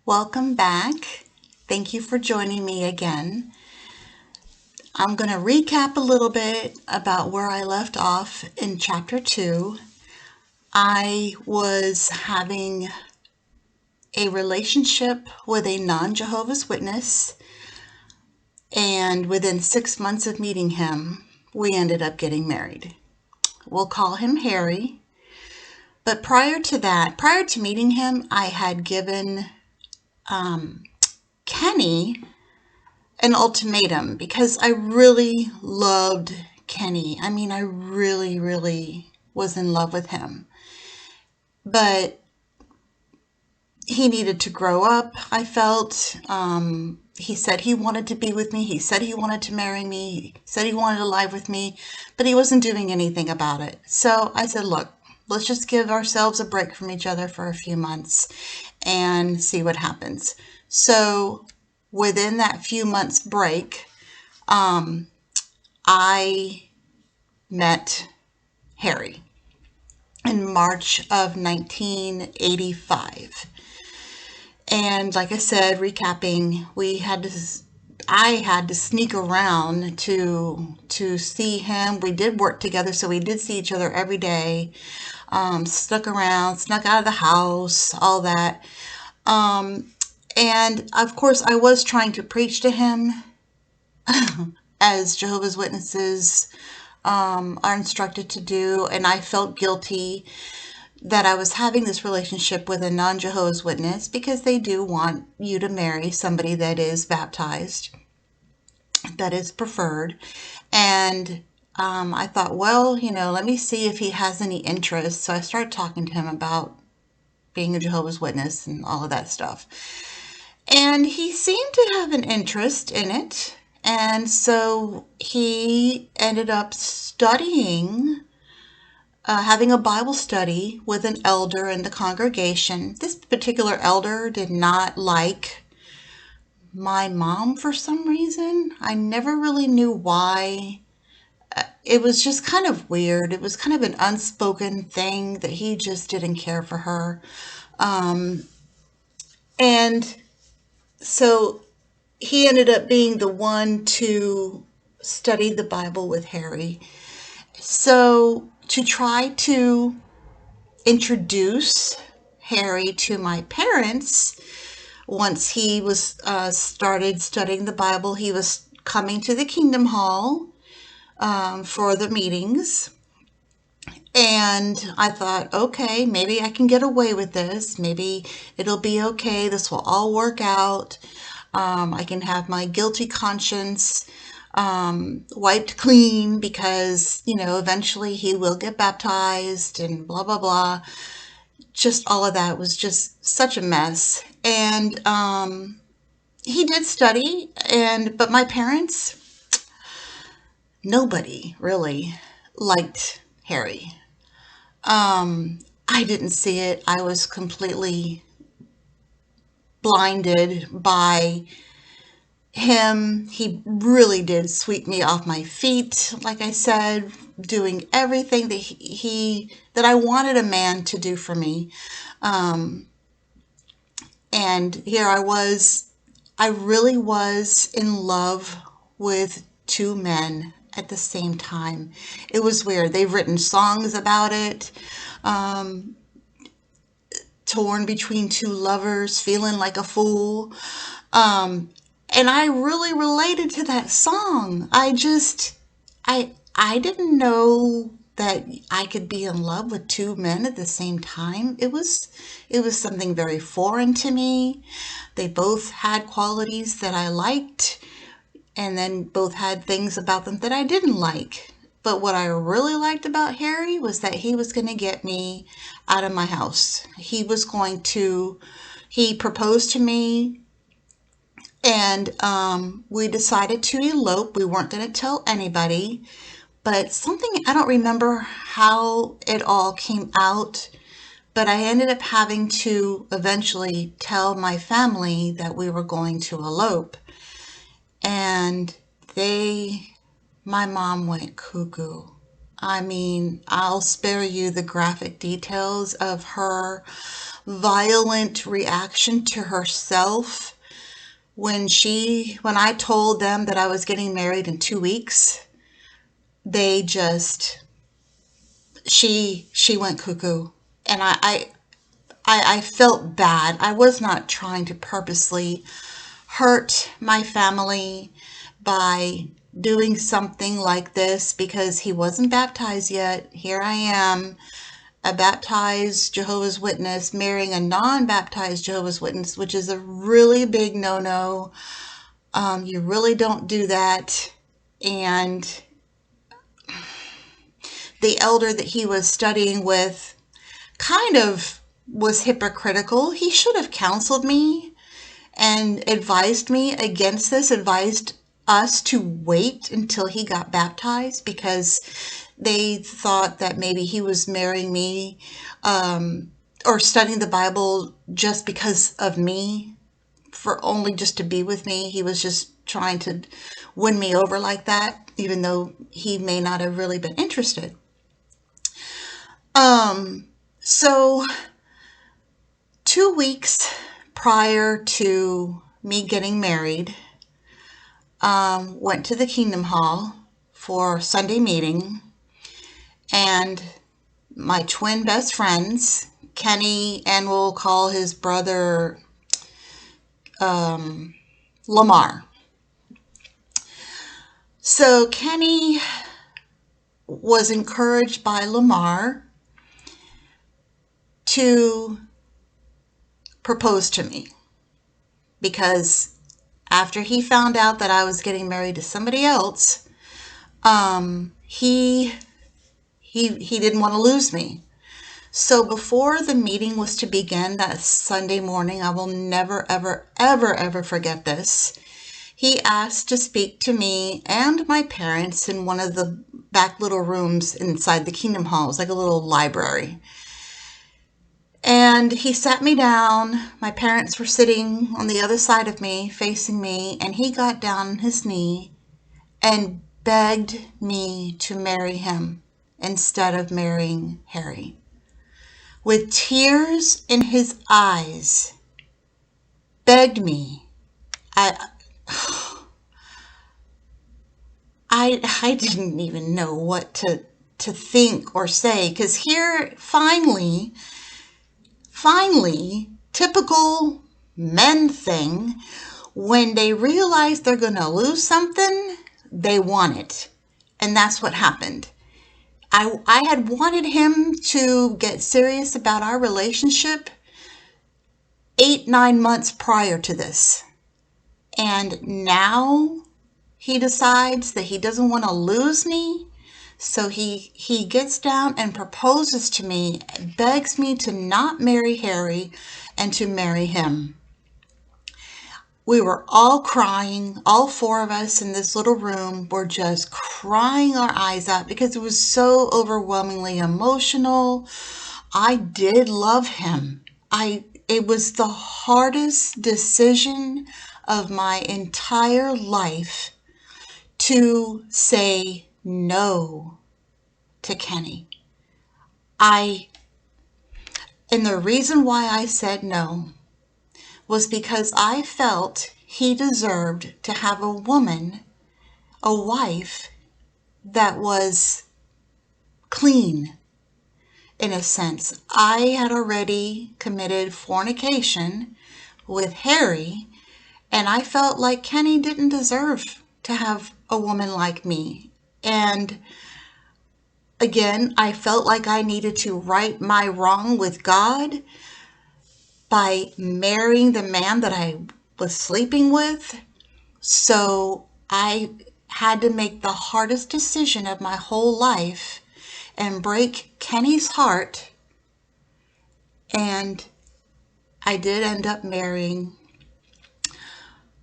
Welcome back. Thank you for joining me again. I'm going to recap a little bit about where I left off in chapter 2. I was having a relationship with a non-Jehovah's Witness, and within 6 months of meeting him, we ended up getting married. We'll call him Harry. But prior to meeting him, I had given Kenny an ultimatum because I really loved Kenny. I really, really was in love with him. But he needed to grow up, I felt. He said he wanted to be with me. He said he wanted to marry me. He said he wanted to live with me, but he wasn't doing anything about it. So I said, look, let's just give ourselves a break from each other for a few months and see what happens. So within that few months break, I met Harry in March of 1985. And like I said, recapping, I had to sneak around to see him. We did work together, so we did see each other every day. Snuck around, snuck out of the house, all that. And of course, I was trying to preach to him as Jehovah's Witnesses are instructed to do, and I felt guilty that I was having this relationship with a non-Jehovah's Witness because they do want you to marry somebody that is baptized, that is preferred. And I thought, well, let me see if he has any interest. So I started talking to him about being a Jehovah's Witness and all of that stuff. And he seemed to have an interest in it. And so he ended up having a Bible study with an elder in the congregation. This particular elder did not like my mom for some reason. I never really knew why. It was just kind of weird. It was kind of an unspoken thing that he just didn't care for her. And so he ended up being the one to study the Bible with Harry. So to try to introduce Harry to my parents, once he was started studying the Bible, he was coming to the Kingdom Hall for the meetings. And I thought, okay, maybe I can get away with this. Maybe it'll be okay. This will all work out. I can have my guilty conscience wiped clean because, eventually he will get baptized and blah, blah, blah. Just all of that was just such a mess. And he did study, but my parents, nobody really liked Harry. I didn't see it. I was completely blinded by him. He really did sweep me off my feet, like I said, doing everything that I wanted a man to do for me. And here I really was in love with two men at the same time. It was weird. They've written songs about it. Torn between two lovers, feeling like a fool. And I really related to that song. I didn't know that I could be in love with two men at the same time. It was something very foreign to me. They both had qualities that I liked, and then both had things about them that I didn't like. But what I really liked about Harry was that he was going to get me out of my house. He proposed to me, and we decided to elope. We weren't going to tell anybody, but I don't remember how it all came out, but I ended up having to eventually tell my family that we were going to elope. And my mom went cuckoo. I mean, I'll spare you the graphic details of her violent reaction to herself when I told them that I was getting married in 2 weeks. They just she went cuckoo, and I felt bad. I was not trying to purposely hurt my family by doing something like this because he wasn't baptized yet. Here I am, a baptized Jehovah's Witness, marrying a non-baptized Jehovah's Witness, which is a really big no-no. You really don't do that. And the elder that he was studying with kind of was hypocritical. He should have counseled me and advised me against this, advised us to wait until he got baptized, because they thought that maybe he was marrying me or studying the Bible just because of me, for only just to be with me. He was just trying to win me over like that, even though he may not have really been interested. So 2 weeks prior to me getting married, went to the Kingdom Hall for Sunday meeting, and my twin best friends, Kenny, and we'll call his brother Lamar. So Kenny was encouraged by Lamar to propose to me, because after he found out that I was getting married to somebody else, he didn't want to lose me. So before the meeting was to begin that Sunday morning, I will never, ever, ever, ever forget this. He asked to speak to me and my parents in one of the back little rooms inside the Kingdom Hall. It was like a little library. And he sat me down. My parents were sitting on the other side of me, facing me, and he got down on his knee and begged me to marry him instead of marrying Harry. With tears in his eyes, begged me. I didn't even know what to think or say, because here, finally, typical men thing, when they realize they're going to lose something, they want it. And that's what happened. I had wanted him to get serious about our relationship 8-9 months prior to this. And now he decides that he doesn't want to lose me. So he gets down and proposes to me, begs me to not marry Harry and to marry him. We were all crying. All four of us in this little room were just crying our eyes out because it was so overwhelmingly emotional. I did love him. It was the hardest decision of my entire life to say no to Kenny. And the reason why I said no was because I felt he deserved to have a woman, a wife, that was clean, in a sense. I had already committed fornication with Harry, and I felt like Kenny didn't deserve to have a woman like me. And again, I felt like I needed to right my wrong with God by marrying the man that I was sleeping with. So I had to make the hardest decision of my whole life and break Kenny's heart. And I did end up marrying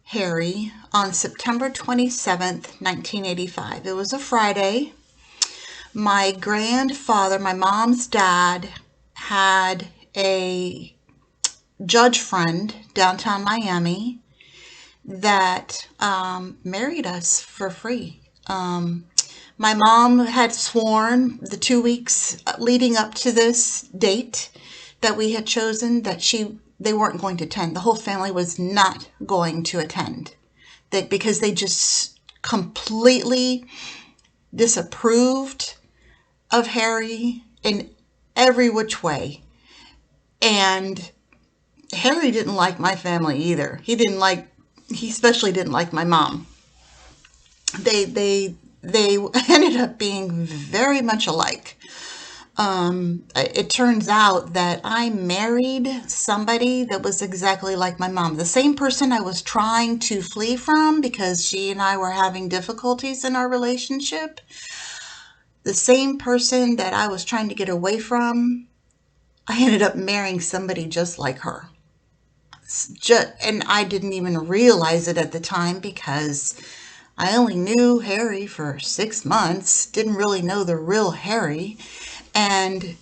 Harry on September 27th, 1985. It was a Friday. My grandfather, my mom's dad, had a judge friend downtown Miami that married us for free. My mom had sworn the 2 weeks leading up to this date that we had chosen that they weren't going to attend. The whole family was not going to attend. Because they just completely disapproved of Harry in every which way. And Harry didn't like my family either. He especially didn't like my mom. They ended up being very much alike. It turns out that I married somebody that was exactly like my mom. The same person I was trying to flee from because she and I were having difficulties in our relationship. The same person that I was trying to get away from, I ended up marrying somebody just like her. And I didn't even realize it at the time because I only knew Harry for 6 months, didn't really know the real Harry, and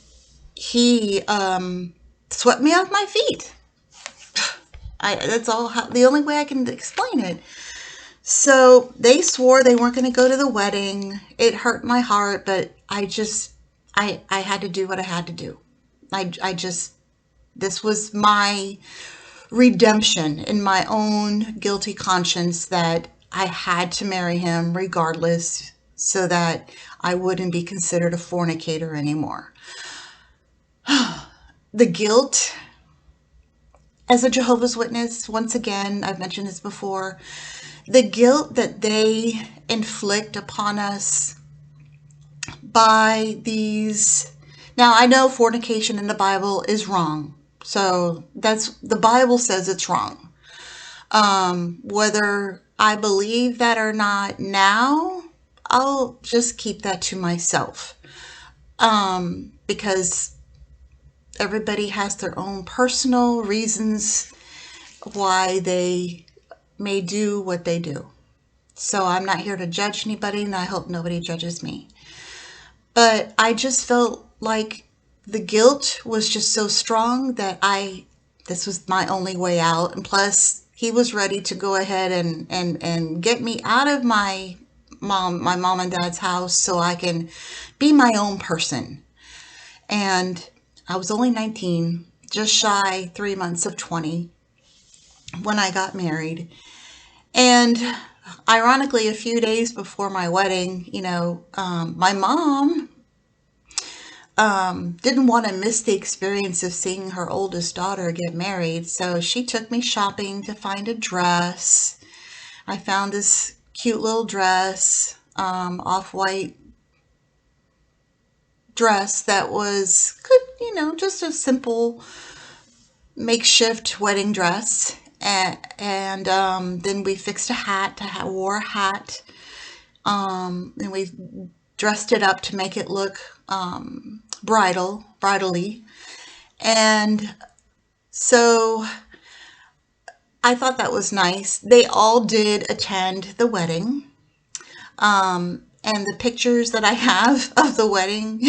he swept me off my feet. That's the only way I can explain it. So they swore they weren't going to go to the wedding. It hurt my heart, but I had to do what I had to do. This was my redemption in my own guilty conscience that I had to marry him regardless so that I wouldn't be considered a fornicator anymore. The guilt as a Jehovah's Witness, once again, I've mentioned this before, the guilt that they inflict upon us by these. Now, I know fornication in the Bible is wrong. So the Bible says it's wrong. Whether I believe that or not now, I'll just keep that to myself. Because everybody has their own personal reasons why they may do what they do. So I'm not here to judge anybody, and I hope nobody judges me. But I just felt like the guilt was just so strong that this was my only way out. And plus, he was ready to go ahead and get me out of my mom and dad's house so I can be my own person. And I was only 19, just shy 3 months of 20 when I got married. And ironically, a few days before my wedding, my mom didn't want to miss the experience of seeing her oldest daughter get married. So she took me shopping to find a dress. I found this cute little dress, off-white dress that was good, just a simple makeshift wedding dress. And then we fixed a hat, wore a hat, and we dressed it up to make it look bridally. And so I thought that was nice. They all did attend the wedding. And the pictures that I have of the wedding,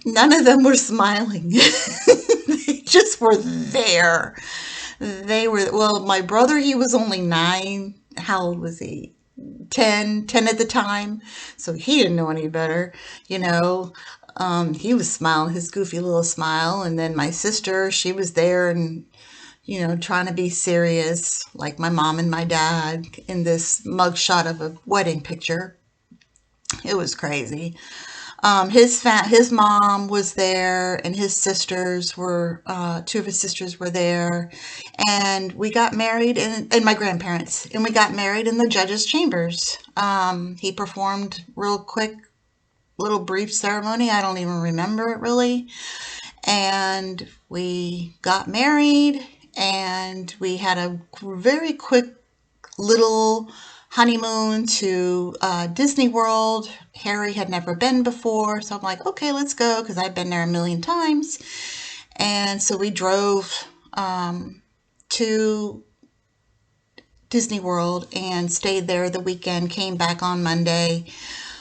none of them were smiling. They just were there. My brother, he was only 9. How old was he? 10 at the time. So he didn't know any better, He was smiling his goofy little smile. And then my sister, she was there and, trying to be serious, like my mom and my dad in this mugshot of a wedding picture. It was crazy. His mom was there, and his sisters were, 2 of his sisters were there, and we got married, and my grandparents, and we got married in the judge's chambers. He performed real quick, little brief ceremony. I don't even remember it really. And we got married, and we had a very quick little honeymoon to Disney World. Harry had never been before, so I'm like, okay, let's go, because I've been there a million times. And so we drove to Disney World and stayed there the weekend, came back on Monday,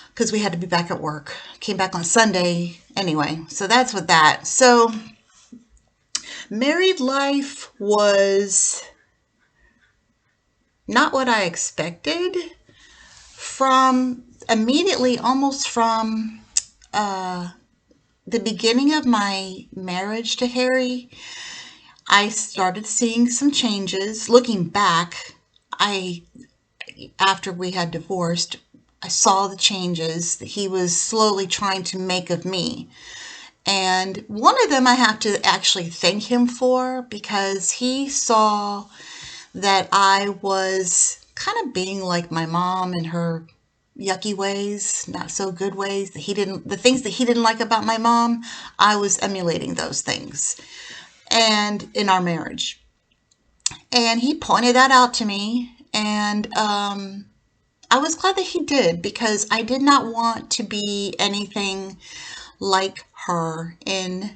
because we had to be back at work. Came back on Sunday anyway, so that's what that. So married life was not what I expected. from immediately, almost from the beginning of my marriage to Harry, I started seeing some changes. Looking back, I after we had divorced, I saw the changes that he was slowly trying to make of me. And one of them I have to actually thank him for, because he saw that I was kind of being like my mom in her yucky ways, not so good ways. The things that he didn't like about my mom, I was emulating those things. And in our marriage. And he pointed that out to me. And I was glad that he did, because I did not want to be anything like her in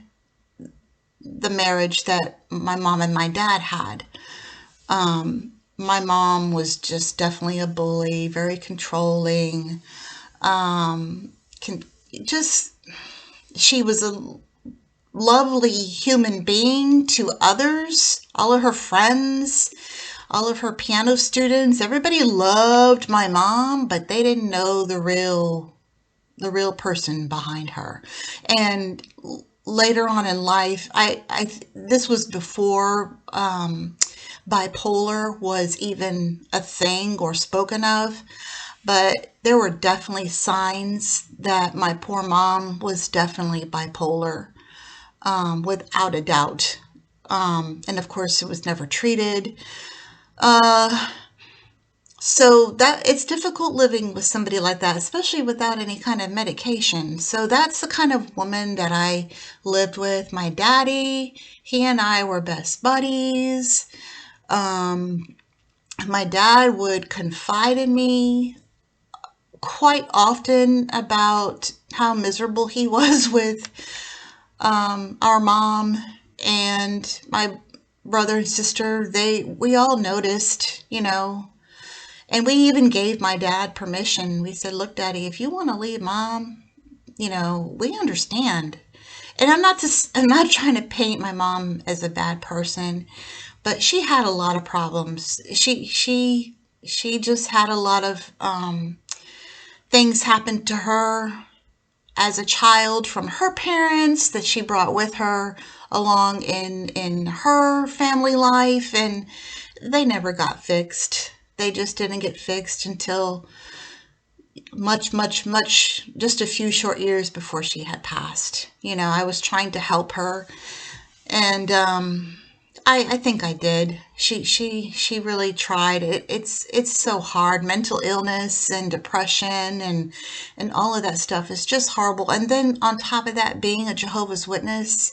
the marriage that my mom and my dad had. My mom was just definitely a bully, very controlling. Can just She was a lovely human being to others, all of her friends, all of her piano students. Everybody loved my mom, but they didn't know the real person behind her. And later on in life, this was before bipolar was even a thing or spoken of, but there were definitely signs that my poor mom was definitely bipolar, without a doubt. And of course, it was never treated. So that it's difficult living with somebody like that, especially without any kind of medication. So that's the kind of woman that I lived with. My daddy, he and I were best buddies. My dad would confide in me quite often about how miserable he was with our mom and my brother and sister. We all noticed, and we even gave my dad permission. We said, "Look, Daddy, if you want to leave Mom, we understand." And I'm not trying to paint my mom as a bad person, but she had a lot of problems. She just had a lot of things happen to her as a child from her parents that she brought with her along in her family life, and they never got fixed. They just didn't get fixed until much, much, much, just a few short years before she had passed. I was trying to help her, and I think I did. She really tried. It's so hard. Mental illness and depression and all of that stuff is just horrible. And then on top of that, being a Jehovah's Witness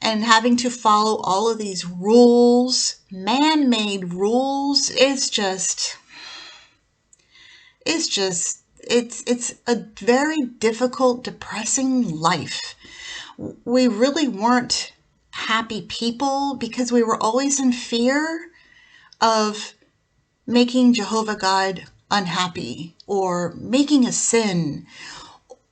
and having to follow all of these rules, man-made rules, it's a very difficult, depressing life. We really weren't happy people because we were always in fear of making Jehovah God unhappy or making a sin.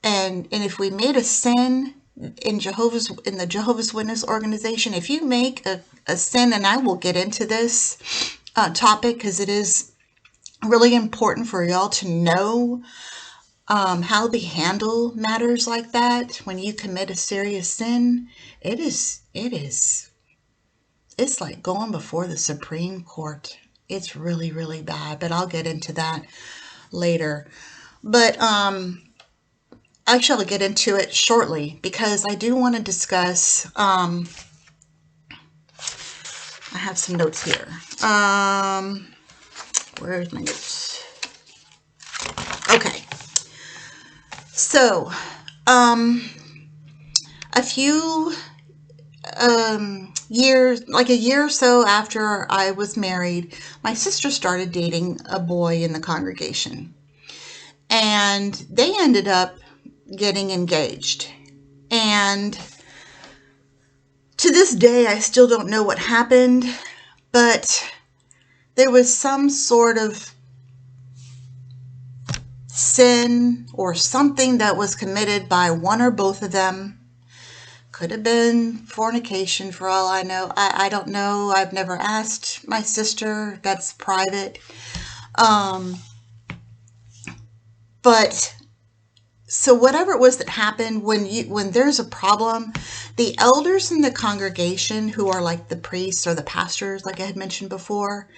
And if we made a sin in the Jehovah's Witness organization, if you make a sin, and I will get into this topic because it is really important for y'all to know how they handle matters like that. When you commit a serious sin, it's like going before the Supreme Court. It's really, really bad, but I'll get into that later. But I shall get into it shortly because I do want to discuss, I have some notes here. Where's my notes? Okay. So, a few years, like a year or so after I was married, my sister started dating a boy in the congregation. And they ended up getting engaged. And to this day, I still don't know what happened, but there was some sort of sin or something that was committed by one or both of them. Could have been fornication for all I know. I don't know. I've never asked my sister. That's private. But so whatever it was that happened, when there's a problem, the elders in the congregation, who are like the priests or the pastors, like I had mentioned before,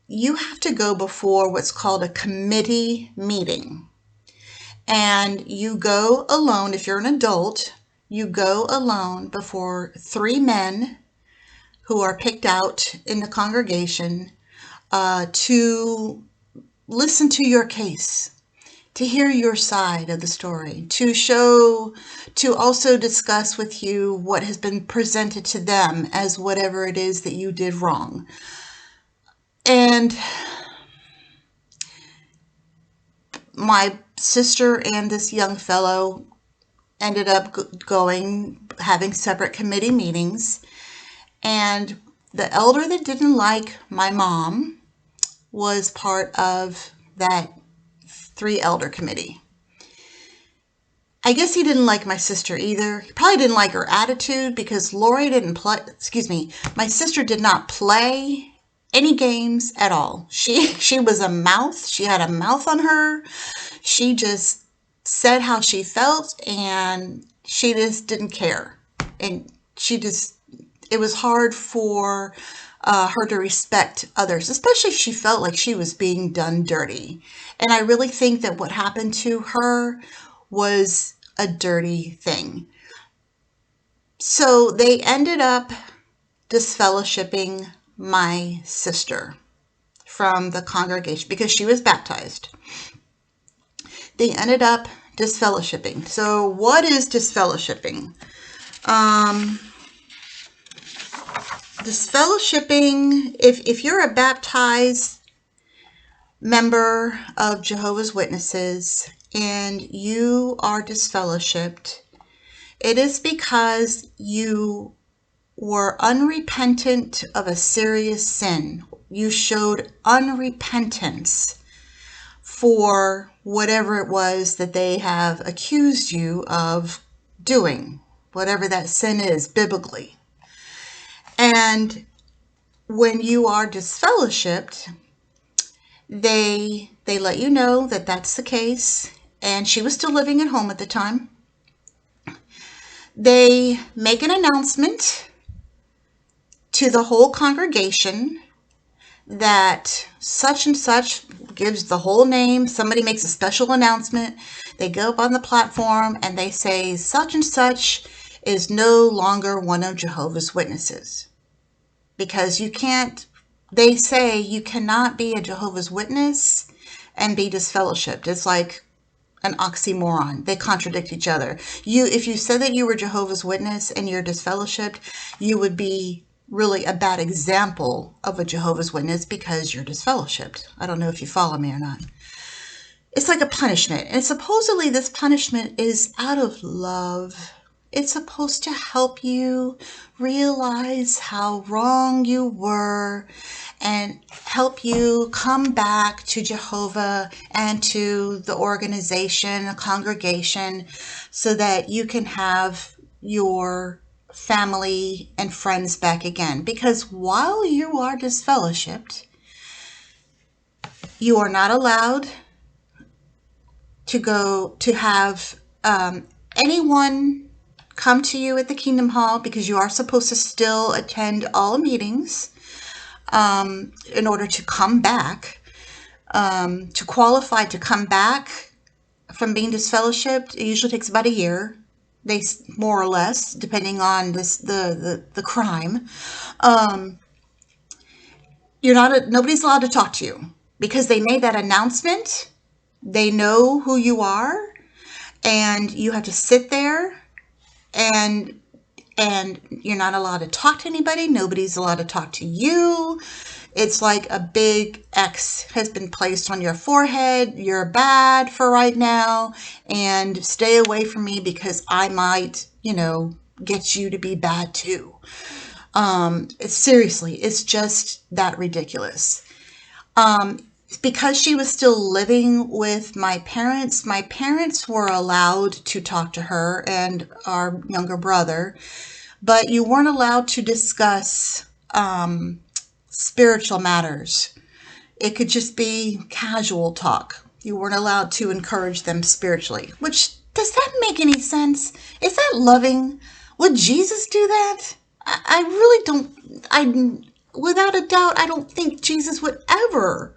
you have to go before what's called a committee meeting. And you go alone. If you're an adult, you go alone before 3 men who are picked out in the congregation to listen to your case, to hear your side of the story, to also discuss with you what has been presented to them as whatever it is that you did wrong. And my sister and this young fellow ended up having separate committee meetings. And the elder that didn't like my mom was part of that 3-elder committee. I guess he didn't like my sister either. He probably didn't like her attitude, because my sister did not play any games at all. She was a mouth. She had a mouth on her. She just said how she felt, and she just didn't care. And it was hard for her to respect others, especially if she felt like she was being done dirty. And I really think that what happened to her was a dirty thing. So they ended up disfellowshipping my sister from the congregation because she was baptized. They ended up disfellowshipping. So what is disfellowshipping? Disfellowshipping, if you're a baptized member of Jehovah's Witnesses and you are disfellowshipped, it is because you were unrepentant of a serious sin. You showed unrepentance for whatever it was that they have accused you of doing, whatever that sin is biblically. And when you are disfellowshipped, they let you know that that's the case. And she was still living at home at the time. They make an announcement to the whole congregation that such and such, gives the whole name. Somebody makes a special announcement. They go up on the platform and they say such and such is no longer one of Jehovah's Witnesses. Because they say you cannot be a Jehovah's Witness and be disfellowshipped. It's like an oxymoron. They contradict each other. If you said that you were Jehovah's Witness and you're disfellowshipped, you would be really a bad example of a Jehovah's Witness because you're disfellowshipped. I don't know if you follow me or not. It's like a punishment. And supposedly this punishment is out of love. It's supposed to help you realize how wrong you were and help you come back to Jehovah and to the organization, the congregation, so that you can have your family and friends back again. Because while you are disfellowshipped, you are not allowed to have anyone come to you at the Kingdom Hall, because you are supposed to still attend all meetings in order to come back. To qualify to come back from being disfellowshipped, it usually takes about a year. They more or less, depending on the crime. Nobody's allowed to talk to you because they made that announcement. They know who you are, and you have to sit there, and you're not allowed to talk to anybody. Nobody's allowed to talk to you. It's like a big X has been placed on your forehead. You're bad for right now, and stay away from me because I might, get you to be bad too. It's just that ridiculous. Because she was still living with my parents were allowed to talk to her and our younger brother, but you weren't allowed to discuss spiritual matters. It could just be casual talk. You weren't allowed to encourage them spiritually. Which, does that make any sense? Is that loving? Would Jesus do that? I really don't. Without a doubt, I don't think Jesus would ever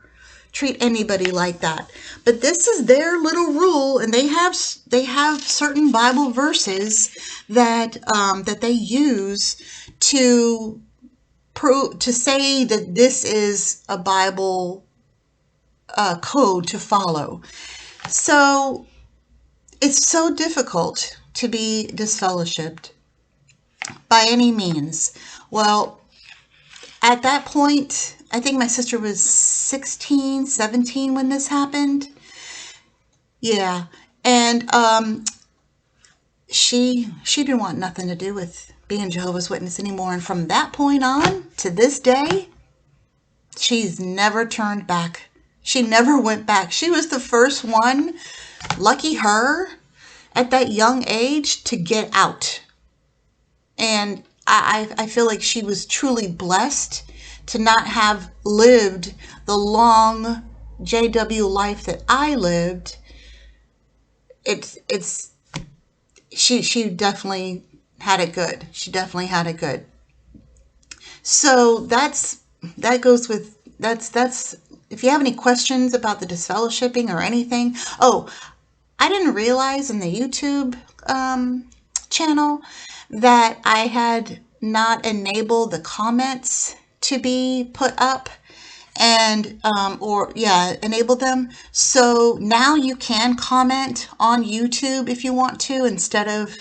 treat anybody like that. But this is their little rule, and they have certain Bible verses that that they use to say that this is a Bible code to follow. So it's so difficult to be disfellowshipped by any means. Well, at that point, I think my sister was 16, 17 when this happened. Yeah. And she didn't want nothing to do with being Jehovah's Witness anymore. And from that point on to this day, she's never turned back. She never went back. She was the first one, lucky her, at that young age to get out. And I feel like she was truly blessed to not have lived the long JW life that I lived. She definitely had it good. She definitely had it good. So that's if you have any questions about the disfellowshipping or anything. Oh, I didn't realize in the YouTube channel that I had not enabled the comments to be put up, and enable them. So now you can comment on YouTube if you want to, instead of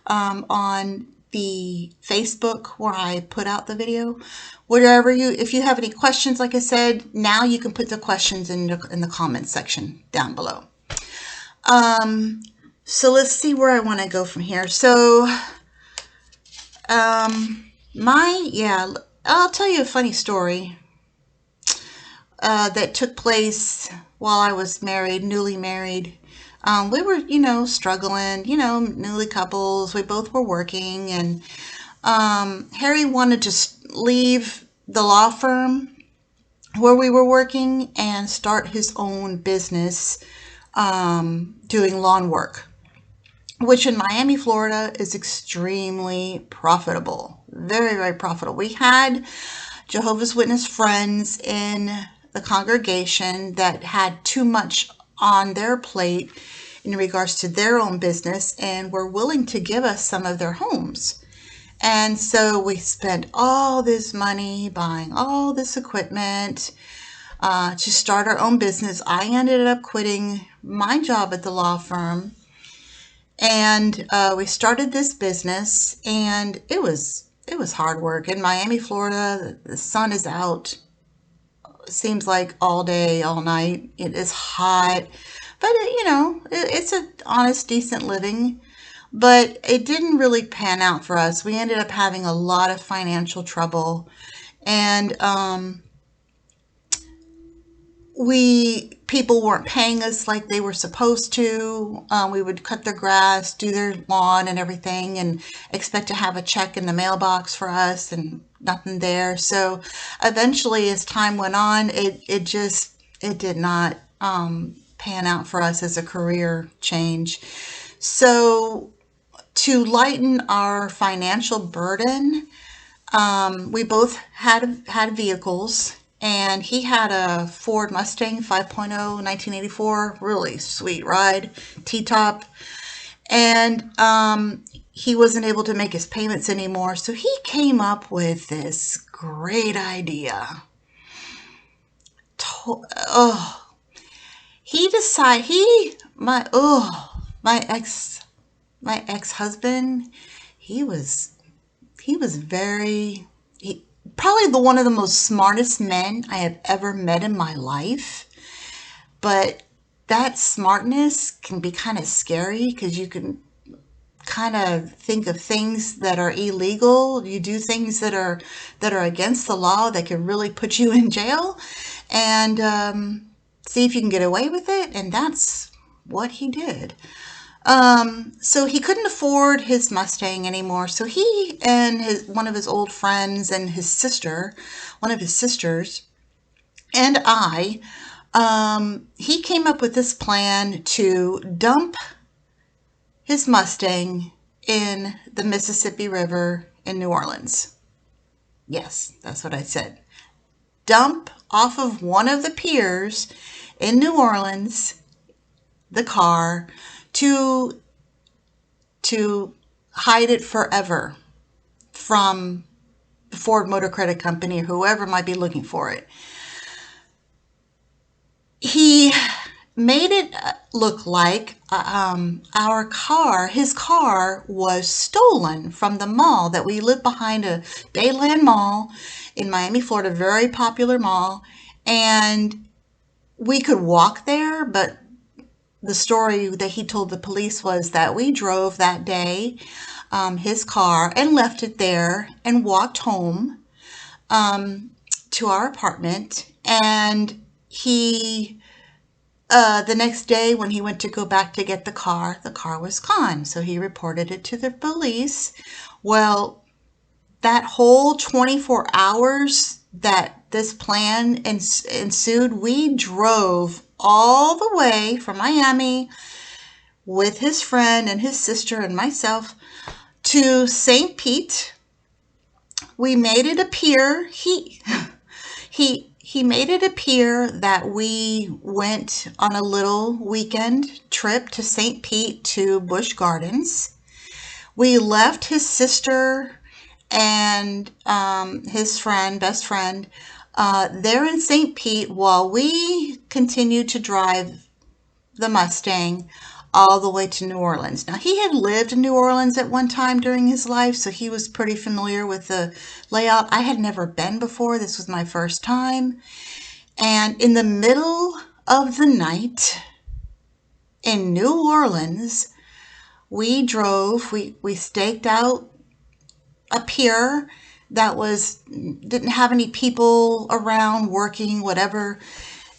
on the Facebook where I put out the video. If you have any questions, like I said, now you can put the questions in the comment section down below. So let's see where I want to go from here. So I'll tell you a funny story that took place while I was newly married. We were, struggling, newly couples. We both were working, and Harry wanted to leave the law firm where we were working and start his own business doing lawn work, which in Miami, Florida is extremely profitable. Very, very profitable. We had Jehovah's Witness friends in the congregation that had too much on their plate in regards to their own business and were willing to give us some of their homes. And so we spent all this money buying all this equipment to start our own business. I ended up quitting my job at the law firm, and we started this business, and it was hard work. In Miami, Florida, the sun is out. It seems like all day, all night. It is hot, but it's an honest, decent living. But it didn't really pan out for us. We ended up having a lot of financial trouble, and people weren't paying us like they were supposed to. We would cut their grass, do their lawn and everything, and expect to have a check in the mailbox for us, and nothing there. So eventually, as time went on, it did not pan out for us as a career change. So to lighten our financial burden, we both had vehicles. And he had a Ford Mustang 5.0 1984, really sweet ride, T-top. And he wasn't able to make his payments anymore, so he came up with this great idea. My ex-husband, he was probably one of the most smartest men I have ever met in my life. But that smartness can be kind of scary, because you can kind of think of things that are illegal. You do things that are against the law that could really put you in jail, and see if you can get away with it. And that's what he did. So he couldn't afford his Mustang anymore. So he and one of his old friends and one of his sisters, and I He came up with this plan to dump his Mustang in the Mississippi River in New Orleans. Yes, that's what I said. Dump off of one of the piers in New Orleans the car to hide it forever from the Ford Motor Credit Company or whoever might be looking for it. He made it look like his car was stolen from the mall that we live behind, a Dayland Mall in Miami, Florida, very popular mall, and we could walk there, but the story that he told the police was that we drove that day his car and left it there and walked home to our apartment, and he the next day when he went to go back to get the car was gone. So he reported it to the police. Well, that whole 24 hours that this plan ensued, we drove all the way from Miami with his friend and his sister and myself to St. Pete. We made it appear, he made it appear that we went on a little weekend trip to St. Pete to Busch Gardens. We left his sister and his friend, best friend, there in St. Pete while we continued to drive the Mustang all the way to New Orleans. Now, he had lived in New Orleans at one time during his life, so he was pretty familiar with the layout. I had never been before. This was my first time. And in the middle of the night in New Orleans, we staked out a pier that didn't have any people around working, whatever.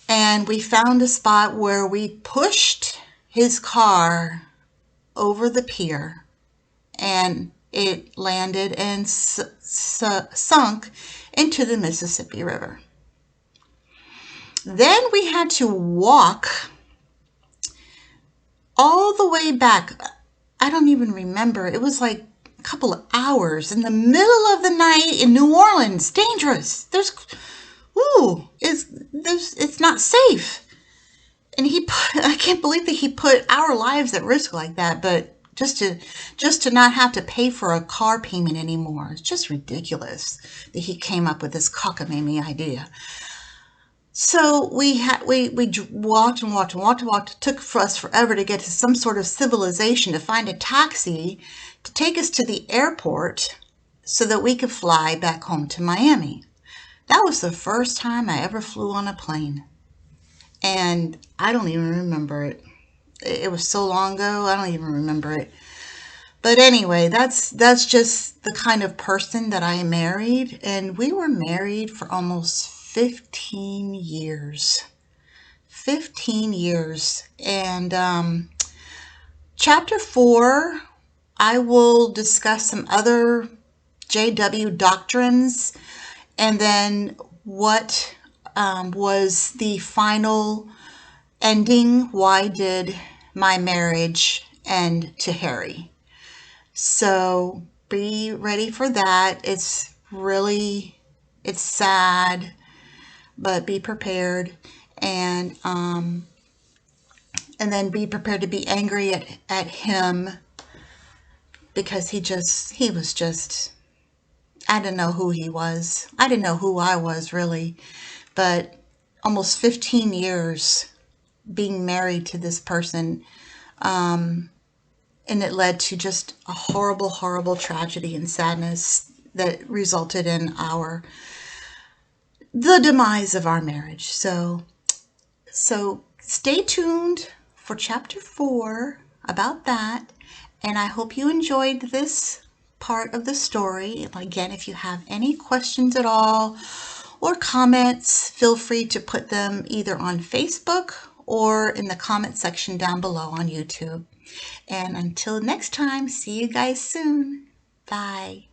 And we found a spot where we pushed his car over the pier, and it landed and sunk into the Mississippi River. Then we had to walk all the way back. I don't even remember. It was like a couple of hours in the middle of the night in New Orleans. Dangerous. It's not safe. And I can't believe that he put our lives at risk like that, but just to not have to pay for a car payment anymore. It's just ridiculous that he came up with this cockamamie idea. So we walked and walked and walked and walked. It took for us forever to get to some sort of civilization, to find a taxi to take us to the airport so that we could fly back home to Miami. That was the first time I ever flew on a plane. And I don't even remember it. It was so long ago, I don't even remember it. But anyway, that's just the kind of person that I married. And we were married for almost 15 years. 15 years. And chapter 4, I will discuss some other JW doctrines, and then what was the final ending. Why did my marriage end to Harry? So be ready for that. It's sad, but be prepared, and then be prepared to be angry at him, because he was just, I didn't know who he was. I didn't know who I was, really. But almost 15 years being married to this person, and it led to just a horrible, horrible tragedy and sadness that resulted in the demise of our marriage. So stay tuned for chapter 4 about that, and I hope you enjoyed this part of the story. Again, if you have any questions at all or comments, feel free to put them either on Facebook or in the comment section down below on YouTube. And until next time, see you guys soon. Bye.